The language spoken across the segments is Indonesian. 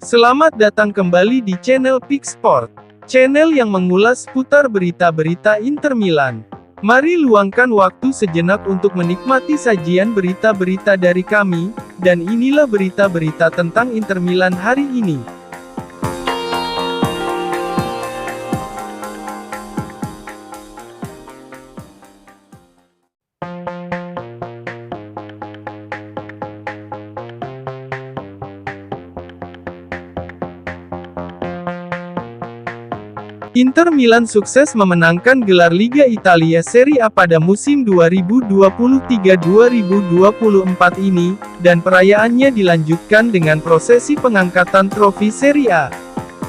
Selamat datang kembali di channel Pick Sport, channel yang mengulas seputar berita-berita Inter Milan. Mari luangkan waktu sejenak untuk menikmati sajian berita-berita dari kami, dan inilah berita-berita tentang Inter Milan hari ini. Inter Milan sukses memenangkan gelar Liga Italia Serie A pada musim 2023-2024 ini, dan perayaannya dilanjutkan dengan prosesi pengangkatan trofi Serie A.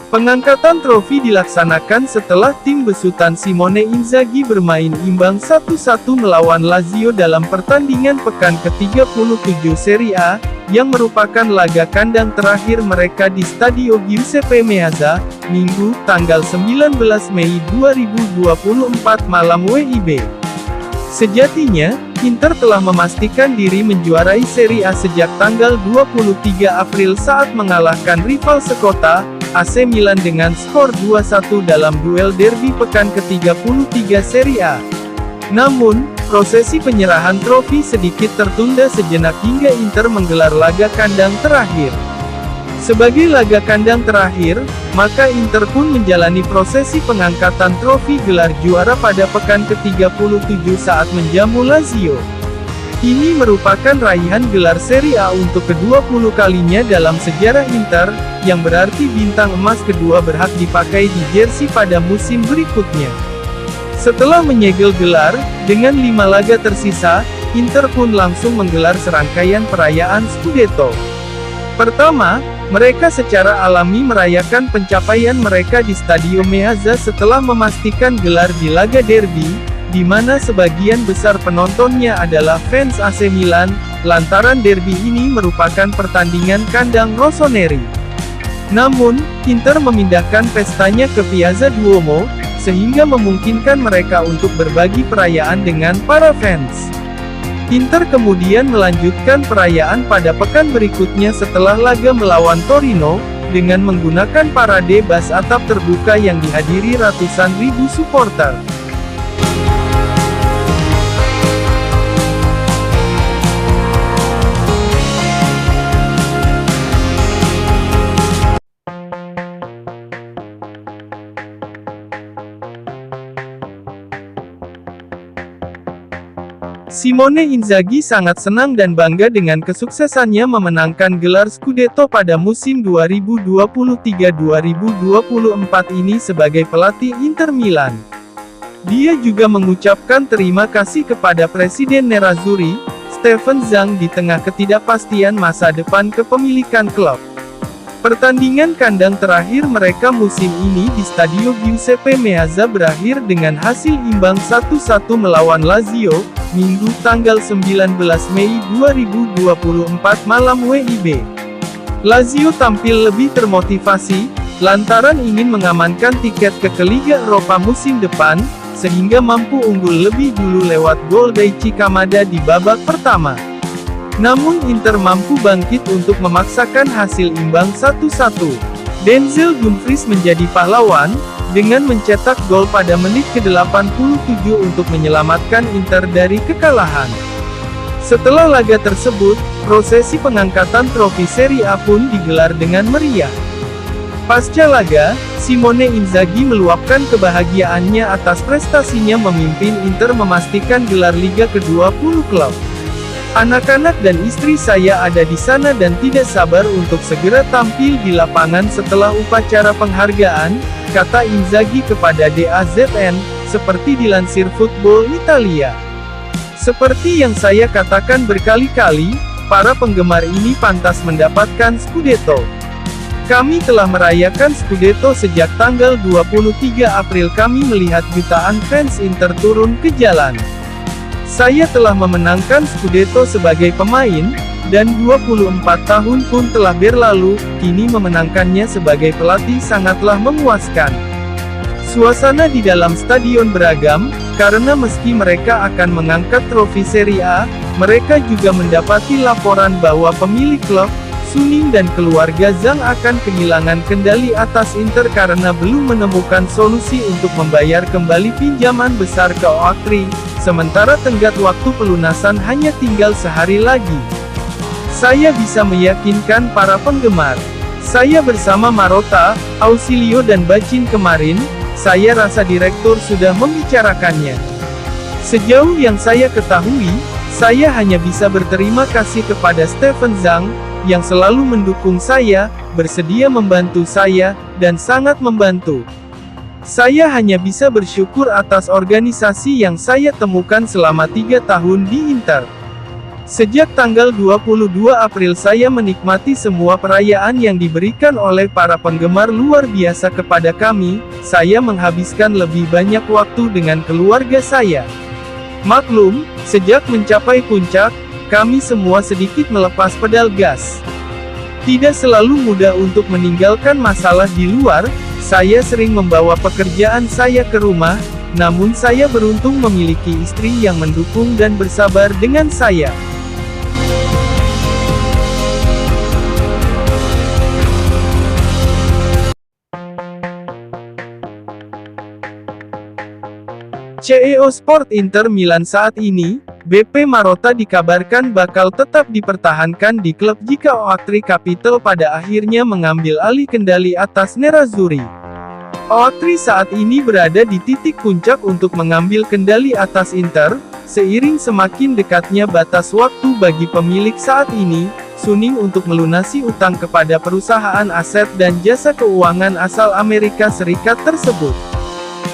Pengangkatan trofi dilaksanakan setelah tim besutan Simone Inzaghi bermain imbang 1-1 melawan Lazio dalam pertandingan pekan ke-37 Serie A, yang merupakan laga kandang terakhir mereka di Stadio Giuseppe Meazza, Minggu, tanggal 19 Mei 2024 malam WIB. Sejatinya, Inter telah memastikan diri menjuarai Serie A sejak tanggal 23 April saat mengalahkan rival sekota, AC Milan dengan skor 2-1 dalam duel derby pekan ke-33 Serie A. Namun, prosesi penyerahan trofi sedikit tertunda sejenak hingga Inter menggelar laga kandang terakhir. Sebagai laga kandang terakhir, maka Inter pun menjalani prosesi pengangkatan trofi gelar juara pada pekan ke-37 saat menjamu Lazio. Ini merupakan raihan gelar Serie A untuk ke-20 kalinya dalam sejarah Inter, yang berarti bintang emas kedua berhak dipakai di jersey pada musim berikutnya. Setelah menyegel gelar, dengan 5 laga tersisa, Inter pun langsung menggelar serangkaian perayaan Scudetto. Pertama, mereka secara alami merayakan pencapaian mereka di Stadio Meazza setelah memastikan gelar di laga derby, di mana sebagian besar penontonnya adalah fans AC Milan, lantaran derby ini merupakan pertandingan kandang rossoneri. Namun, Inter memindahkan pestanya ke Piazza Duomo, sehingga memungkinkan mereka untuk berbagi perayaan dengan para fans. Inter kemudian melanjutkan perayaan pada pekan berikutnya setelah laga melawan Torino, dengan menggunakan parade bas atap terbuka yang dihadiri ratusan ribu supporter. Simone Inzaghi sangat senang dan bangga dengan kesuksesannya memenangkan gelar Scudetto pada musim 2023-2024 ini sebagai pelatih Inter Milan. Dia juga mengucapkan terima kasih kepada Presiden Nerazzurri, Steven Zhang di tengah ketidakpastian masa depan kepemilikan klub. Pertandingan kandang terakhir mereka musim ini di Stadio Giuseppe Meazza berakhir dengan hasil imbang 1-1 melawan Lazio, Minggu tanggal 19 Mei 2024 malam WIB. Lazio tampil lebih termotivasi, lantaran ingin mengamankan tiket ke Liga Eropa musim depan, sehingga mampu unggul lebih dulu lewat gol Daichi Kamada di babak pertama. Namun Inter mampu bangkit untuk memaksakan hasil imbang 1-1. Denzel Dumfries menjadi pahlawan, dengan mencetak gol pada menit ke-87 untuk menyelamatkan Inter dari kekalahan. Setelah laga tersebut, prosesi pengangkatan trofi Serie A pun digelar dengan meriah. Pasca laga, Simone Inzaghi meluapkan kebahagiaannya atas prestasinya memimpin Inter memastikan gelar Liga ke-20 klub. "Anak-anak dan istri saya ada di sana dan tidak sabar untuk segera tampil di lapangan setelah upacara penghargaan," kata Inzaghi kepada DAZN, seperti dilansir Football Italia. "Seperti yang saya katakan berkali-kali, para penggemar ini pantas mendapatkan Scudetto. Kami telah merayakan Scudetto sejak tanggal 23 April. Kami melihat jutaan fans Inter turun ke jalan. Saya telah memenangkan Scudetto sebagai pemain, dan 24 tahun pun telah berlalu, kini memenangkannya sebagai pelatih sangatlah memuaskan. Suasana di dalam stadion beragam, karena meski mereka akan mengangkat trofi Serie A, mereka juga mendapati laporan bahwa pemilik klub, Suning dan keluarga Zhang akan kehilangan kendali atas Inter karena belum menemukan solusi untuk membayar kembali pinjaman besar ke Oaktree, sementara tenggat waktu pelunasan hanya tinggal sehari lagi. Saya bisa meyakinkan para penggemar. Saya bersama Marotta, Ausilio dan Bacin kemarin, saya rasa direktur sudah membicarakannya. Sejauh yang saya ketahui, saya hanya bisa berterima kasih kepada Stephen Zhang, yang selalu mendukung saya, bersedia membantu saya, dan sangat membantu. Saya hanya bisa bersyukur atas organisasi yang saya temukan selama 3 tahun di Inter. Sejak tanggal 22 April saya menikmati semua perayaan yang diberikan oleh para penggemar luar biasa kepada kami, saya menghabiskan lebih banyak waktu dengan keluarga saya. Maklum, sejak mencapai puncak, kami semua sedikit melepas pedal gas. Tidak selalu mudah untuk meninggalkan masalah di luar, saya sering membawa pekerjaan saya ke rumah, namun saya beruntung memiliki istri yang mendukung dan bersabar dengan saya. CEO Sport Inter Milan saat ini, BP Marotta dikabarkan bakal tetap dipertahankan di klub jika Oaktree Capital pada akhirnya mengambil alih kendali atas Nerazzurri. Oaktree saat ini berada di titik puncak untuk mengambil kendali atas Inter, seiring semakin dekatnya batas waktu bagi pemilik saat ini, Suning untuk melunasi utang kepada perusahaan aset dan jasa keuangan asal Amerika Serikat tersebut.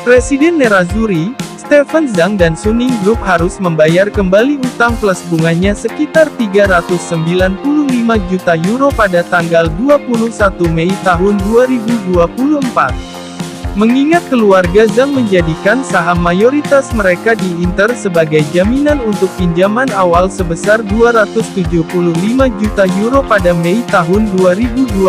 Presiden Nerazzurri, Stephen Zhang dan Suning Group harus membayar kembali utang plus bunganya sekitar 395 juta euro pada tanggal 21 Mei tahun 2024. Mengingat keluarga Zhang menjadikan saham mayoritas mereka di Inter sebagai jaminan untuk pinjaman awal sebesar 275 juta euro pada Mei tahun 2021,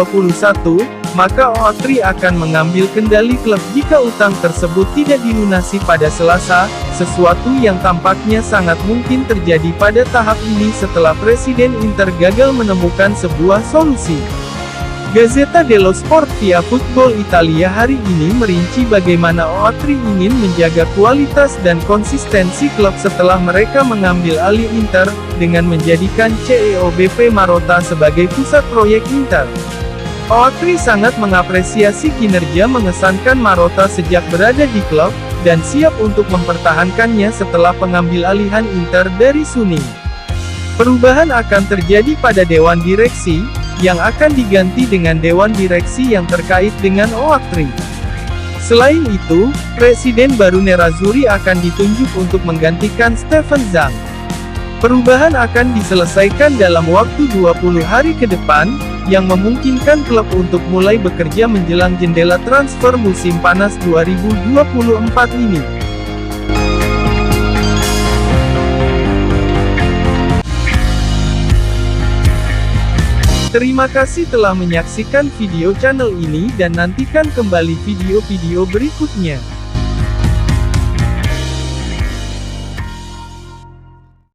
maka Oaktree akan mengambil kendali klub jika utang tersebut tidak dilunasi pada Selasa, sesuatu yang tampaknya sangat mungkin terjadi pada tahap ini setelah Presiden Inter gagal menemukan sebuah solusi. Gazzetta dello Sport via Football Italia hari ini merinci bagaimana Oaktree ingin menjaga kualitas dan konsistensi klub setelah mereka mengambil alih Inter, dengan menjadikan CEO BP Marotta sebagai pusat proyek Inter. Oaktree sangat mengapresiasi kinerja mengesankan Marotta sejak berada di klub, dan siap untuk mempertahankannya setelah pengambil alihan Inter dari Suning. Perubahan akan terjadi pada Dewan Direksi, yang akan diganti dengan Dewan Direksi yang terkait dengan Oaktree. Selain itu, Presiden baru Nerazzurri akan ditunjuk untuk menggantikan Stephen Zhang. Perubahan akan diselesaikan dalam waktu 20 hari ke depan, yang memungkinkan klub untuk mulai bekerja menjelang jendela transfer musim panas 2024 ini. Terima kasih telah menyaksikan video channel ini dan nantikan kembali video-video berikutnya.